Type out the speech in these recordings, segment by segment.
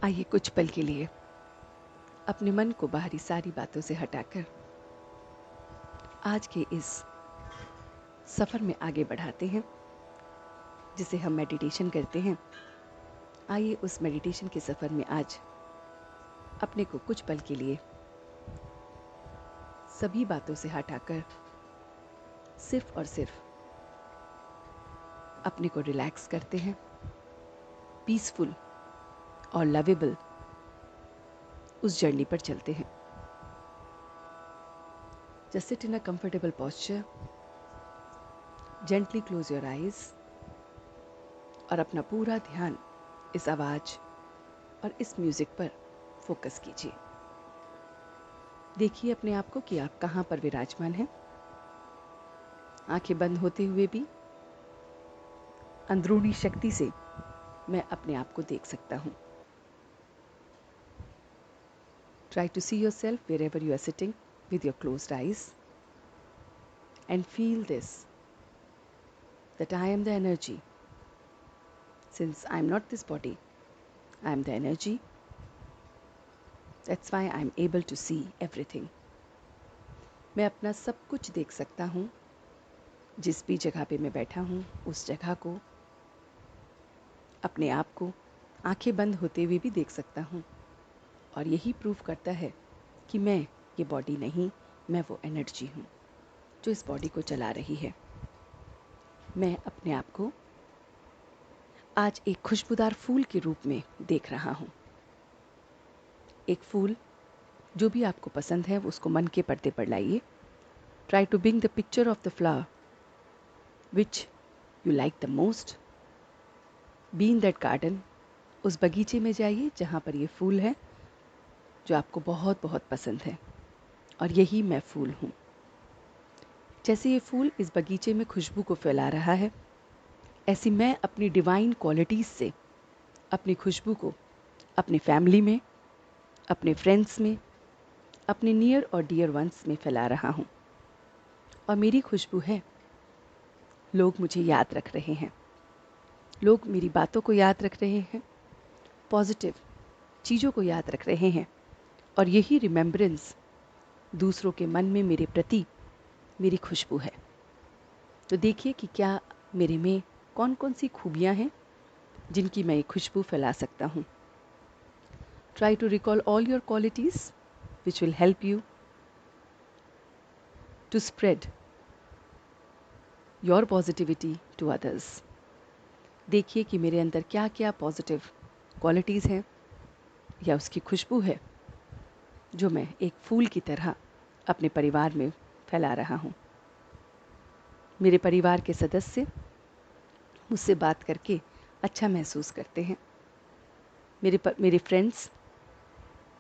आइए कुछ पल के लिए अपने मन को बाहरी सारी बातों से हटाकर आज के इस सफ़र में आगे बढ़ाते हैं जिसे हम मेडिटेशन करते हैं। आइए उस मेडिटेशन के सफ़र में आज अपने को कुछ पल के लिए सभी बातों से हटाकर सिर्फ और सिर्फ अपने को रिलैक्स करते हैं, पीसफुल और लवेबल उस जर्नी पर चलते हैं। Just sit in a comfortable posture, gently close your eyes और अपना पूरा ध्यान इस आवाज और इस म्यूजिक पर फोकस कीजिए। देखिए अपने आप को कि आप कहाँ पर विराजमान हैं। आंखें बंद होते हुए भी अंदरूनी शक्ति से मैं अपने आप को देख सकता हूँ। Try to see yourself wherever you are sitting with your closed eyes and feel this, that I am the energy. Since I am not this body, I am the energy. That's why I am able to see everything. मैं अपना सब कुछ देख सकता हूँ। जिस भी जगह पे मैं बैठा हूँ उस जगह को, अपने आप को आंखें बंद होते हुए भी देख सकता हूँ। और यही प्रूव करता है कि मैं ये बॉडी नहीं, मैं वो एनर्जी हूँ जो इस बॉडी को चला रही है। मैं अपने आप को आज एक खुशबूदार फूल के रूप में देख रहा हूँ। एक फूल जो भी आपको पसंद है उसको मन के पर्दे पर लाइए। Try to bring the picture of the flower which you like the most. Be in that garden, उस बगीचे में जाइए जहाँ पर ये फूल है जो आपको बहुत बहुत पसंद है। और यही मैं फूल हूँ। जैसे ये फूल इस बगीचे में खुशबू को फैला रहा है, ऐसी मैं अपनी डिवाइन क्वालिटीज़ से अपनी खुशबू को अपनी फैमिली में, अपने फ्रेंड्स में, अपने नियर और डियर वंस में फैला रहा हूँ। और मेरी खुशबू है, लोग मुझे याद रख रहे हैं, लोग मेरी बातों को याद रख रहे हैं, पॉजिटिव चीज़ों को याद रख रहे हैं। और यही रिमेम्बरेंस दूसरों के मन में मेरे प्रति मेरी खुशबू है। तो देखिए कि क्या मेरे में कौन कौन सी खूबियाँ हैं जिनकी मैं ये खुशबू फैला सकता हूँ। Try to recall all your qualities which will help you to spread your positivity to others. देखिए कि मेरे अंदर क्या क्या पॉजिटिव क्वालिटीज़ हैं या उसकी खुशबू है जो मैं एक फूल की तरह अपने परिवार में फैला रहा हूँ। मेरे परिवार के सदस्य मुझसे बात करके अच्छा महसूस करते हैं। मेरे फ्रेंड्स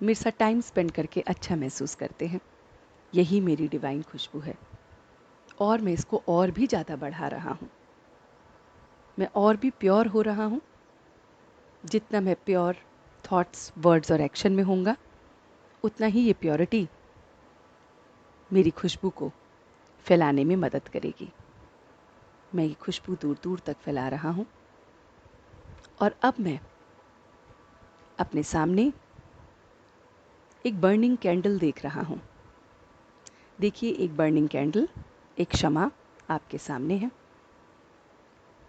मेरे साथ टाइम स्पेंड करके अच्छा महसूस करते हैं। यही मेरी डिवाइन खुशबू है। और मैं इसको और भी ज़्यादा बढ़ा रहा हूँ। मैं और भी प्योर हो रहा हूँ। जितना मैं प्योर थॉट्स, वर्ड्स और एक्शन में होऊंगा, उतना ही ये प्योरिटी मेरी खुशबू को फैलाने में मदद करेगी। मैं ये खुशबू दूर दूर तक फैला रहा हूँ। और अब मैं अपने सामने एक बर्निंग कैंडल देख रहा हूँ। देखिए, एक बर्निंग कैंडल, एक शमा आपके सामने है।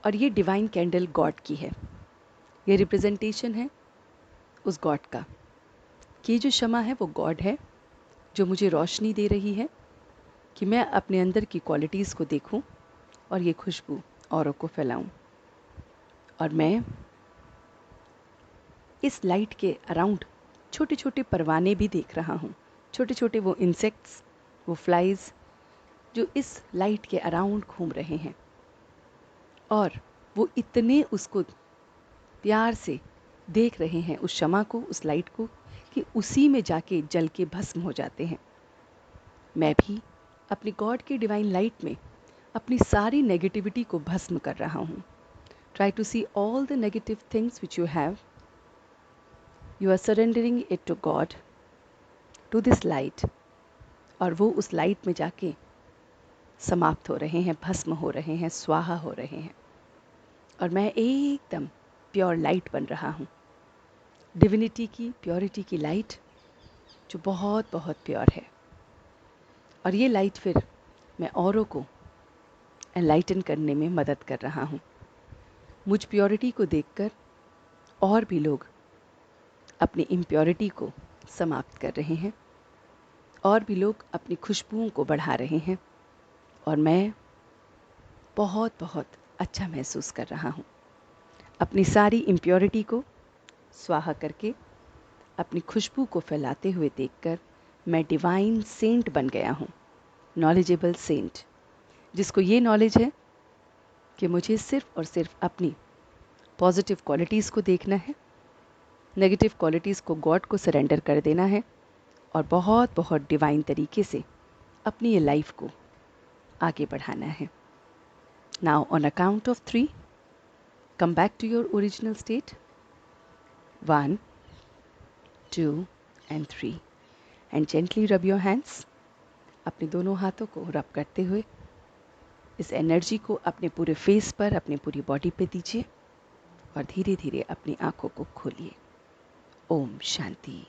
और ये डिवाइन कैंडल गॉड की है। ये रिप्रेजेंटेशन है उस गॉड का कि जो शमा है वो गॉड है जो मुझे रोशनी दे रही है कि मैं अपने अंदर की क्वालिटीज़ को देखूं और ये खुशबू औरों को फैलाऊं। और मैं इस लाइट के अराउंड छोटे छोटे परवाने भी देख रहा हूँ। छोटे छोटे वो इंसेक्ट्स, वो फ्लाइज जो इस लाइट के अराउंड घूम रहे हैं। और वो इतने उसको प्यार से देख रहे हैं, उस शमा को, उस लाइट को, कि उसी में जाके जल के भस्म हो जाते हैं। मैं भी अपनी गॉड की डिवाइन लाइट में अपनी सारी नेगेटिविटी को भस्म कर रहा हूँ। Try to see all the negative things which you have, you are surrendering it to God, to this light. और वो उस लाइट में जाके समाप्त हो रहे हैं, भस्म हो रहे हैं, स्वाहा हो रहे हैं। और मैं एकदम प्योर लाइट बन रहा हूँ। डिविनिटी की, प्योरिटी की लाइट जो बहुत बहुत प्योर है। और ये लाइट फिर मैं औरों को एनलाइटन करने में मदद कर रहा हूँ। मुझ प्योरिटी को देखकर और भी लोग अपनी इम्प्योरिटी को समाप्त कर रहे हैं, और भी लोग अपनी खुशबुओं को बढ़ा रहे हैं, और मैं बहुत बहुत अच्छा महसूस कर रहा हूँ। अपनी सारी इम्प्योरिटी को स्वाहा करके अपनी खुशबू को फैलाते हुए देखकर मैं डिवाइन सेंट बन गया हूँ, नॉलेजेबल सेंट, जिसको ये नॉलेज है कि मुझे सिर्फ और सिर्फ अपनी पॉजिटिव क्वालिटीज़ को देखना है, नेगेटिव क्वालिटीज़ को गॉड को सरेंडर कर देना है, और बहुत बहुत डिवाइन तरीके से अपनी ये लाइफ को आगे बढ़ाना है। Now on a count of 3, come back to your original state. 1, 2 and 3 and gently rub your hands. अपने दोनों हाथों को रब करते हुए इस एनर्जी को अपने पूरे फेस पर, अपनी पूरी बॉडी पे दीजिए और धीरे धीरे अपनी आंखों को खोलिए। ओम शांति।